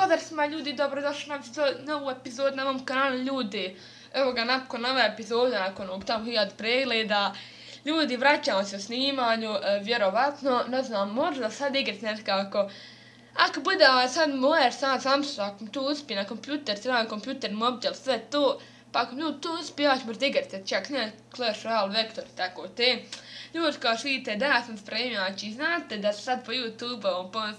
Pozdrav svima ljudi, dobrodošli na novu epizodu na mom kanalu ljudi. Evo ga, nakon ove epizode, nakon ovog tamo 1000 pregleda, ljudi, vraćamo se u snimanju, vjerovatno, ne znam, možda sad igrat nekako. Ako bude sad moje Samsung, ako tu uspije na kompjuter, sredan kompjuter, mobitel, sve to, pa ako mi tu uspije, ja ću možda igrati, čak ne Clash Royale, Vector, tako te. Ljudi, kao što vidite, da ja sam spremio, znači znate da su sad po YouTube-ovom,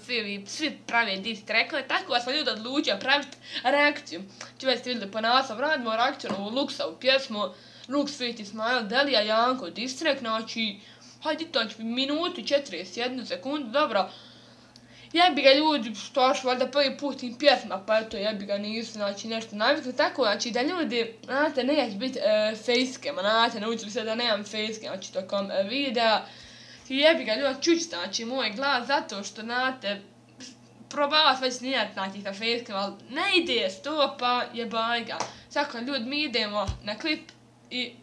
svi prave diss trackove, tako da smo ljudi odlučili praviti reakciju. Či već ste vidjeli po naslovu, radimo reakciju na ovu Luxovu pjesmu, Lux Fit Ismail, Delija Janko diss track, znači, hajde to, znači minutu i 41 sekundu, dobro. Jebi ga ljudi, što još valjda prvi put im pjesma, pa eto jebi ga nisu, znači nešto navikli, tako znači da ljudi, znate, neće biti facecam, znate, naučili se da nemam facecam, znači tokom videa. I jebi ga ljudi, čući znači moj glas, zato što, znate, probala već snijat, znači sa facecam, ali ne ide to, pa jebaj ga. Tako ljudi, mi idemo na klip i,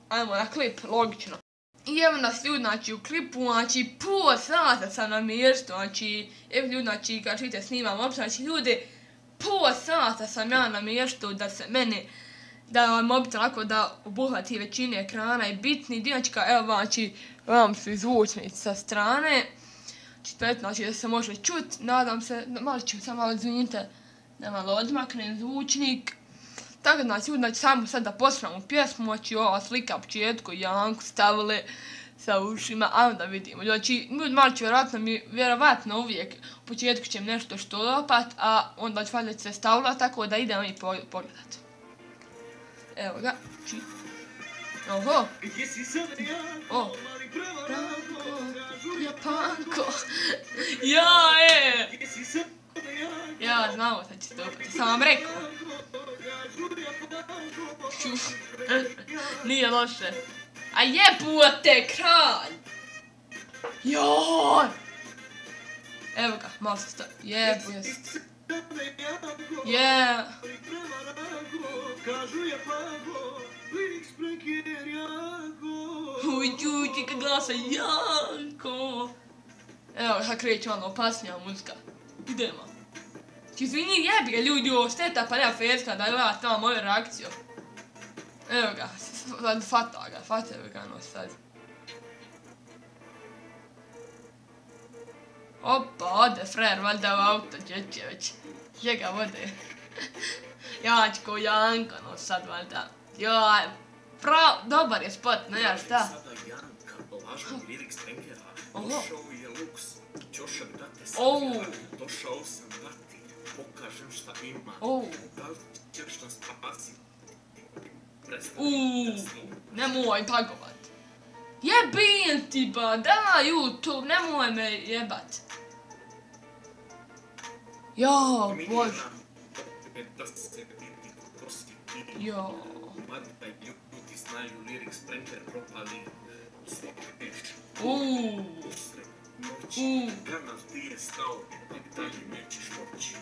ajmo na klip, logično. I evo nas ljudi, znači, u klipu, znači, pola sata sam na mjestu, znači, evo ljudi, znači, kad vidite snimam uopće, znači, ljudi, pola sata sam ja na mjestu da se meni, da mobitel onako da obuhvati većini ekrana i bitni dio, znači, evo, znači, vam su zvučnici sa strane, znači, da se može čut, nadam se, malo ću sam malo izvinite, da malo odmaknem zvučnik. Tako znači, samo sad da poslušamo pjesmu, znači ova slika u početku, Janku stavili sa ušima, ajmo da vidimo. Znači, malo će vjerovatno uvijek u početku će nešto što lopat, a onda će valjda se stavila, tako da idemo i pogledat. Evo ga, oho. O, Branko, Japanko, ja, znamo sad će stopati, sam vam rekao. Nije loše. A jebote, kralj! Joj! Evo ga, malo se stavi. Jebu, jest. Je. Uj, kad glasa Janko. Evo, sad kreće ono opasnija muzika. Idemo. Izvini, jebi ga ljudi, ovo šteta pa nema facecam da gledat tamo moju reakciju. Evo ga, fataju ga ono sad. Opa, ode frajer, valjda u auto, djeće već. Gdje ga vode? Jačko, Janko, no sad valjda. Joj, dobar je spot, ne ja šta? Oho. Došao sam da ti pokažem šta ima. Da li ćeš nas spasiti? Nemoj pagovat. Jebim ti ba, da YouTube, nemoj me jebat. Jo, bože. Jo. Mada ljudi znaju Lyric Sprinter propali. Danas ti je stao, a dalje nećeš moći.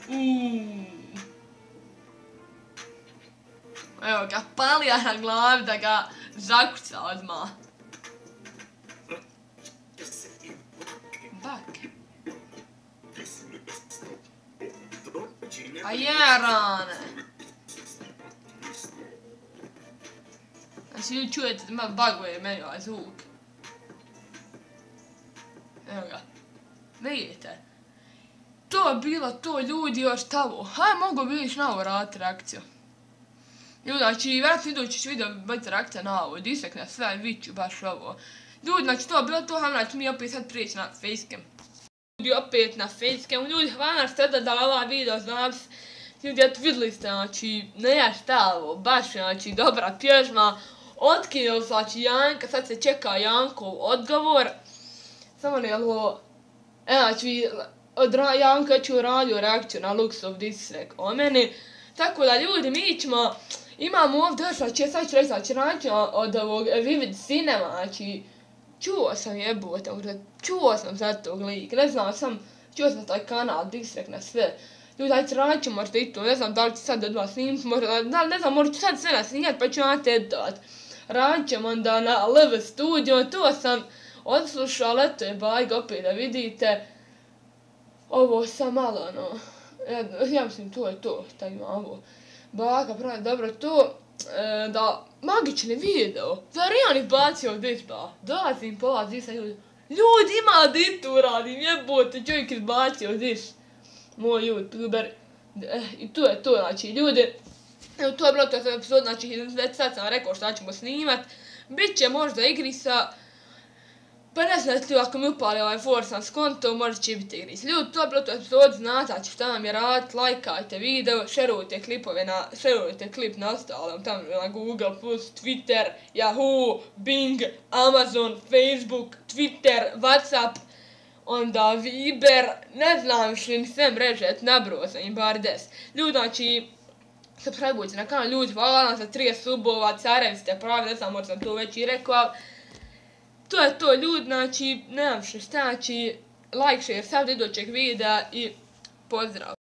Evo ga, palija na glavi da ga zakuca odmah. Bak. A je rane. Znači vi čujete da malo baguje meni ovaj zvuk. Evo ga. Vidite. To je bilo to ljudi još tamo. Hajde mogu bi vidiš na ovo raditi reakciju. Ljudi, znači vjerojatno idući video biti reakcija na ovo. Disek na sve, viću baš ovo. Ljudi, znači to je bilo to, znači mi opet sad prijeći na facecam. Ljudi, opet na facecam. Ljudi, hvala što ste da ovaj video znam se. Ljudi, eto vidjeli ste, znači, ne šta ovo, baš znači dobra pjesma. Otkrio znači Janka, sad se čeka Jankov odgovor. Samo ne ovo, znači, Janko je ću radio reakciju na Luxov diss track o meni. Tako da ljudi, mi ćemo, imamo ovdje još, znači, sad ću reći, znači, reakciju od ovog Vivid Cinema, znači, čuo sam jebote, čuo sam sad tog lika, ne znam, čuo sam taj kanal, diss track na sve. Ljudi, ajde reakciju možda i to, ne znam da li ću sad odmah snimiti, ne znam, možda ću sad sve nasnijati pa ću vam te dat. Radit ćemo onda na LV Studio, to sam odslušao, ali eto je bajga opet da vidite. Ovo sam malo, Ja mislim, to je to, šta imamo. Baka pravi dobro to, da magični video, zar je on izbacio dižba? Dolazim polazi sa ljudi. Ljudi, ima di tu radim, jebote, čovjek izbacio diš. Moj youtuber. I to je to, znači, ljudi. Evo, to je bilo to epizod, znači, već sad sam rekao šta ćemo snimat. Biće možda igrica. Pa ne znate li, ako mi upali ovaj Forza s kontom, možda će biti igrica. Ljudi, to je bilo to epizod, znate šta nam je radit, lajkajte video, šerujte klipove šerujte klip na ostalom, tamo na Google+, Twitter, Yahoo, Bing, Amazon, Facebook, Twitter, Whatsapp, onda Viber, ne znam šli ni sve mreže, nabro sam im bar 10. Ljudi, znači, subscribeujte na kanal, ljudi, hvala nam za 30 subova, carevi ste pravi, ne znam, možda sam to već i rekao. To je to, ljudi, znači, nemam što znači, like, share, sad idućeg videa i pozdrav!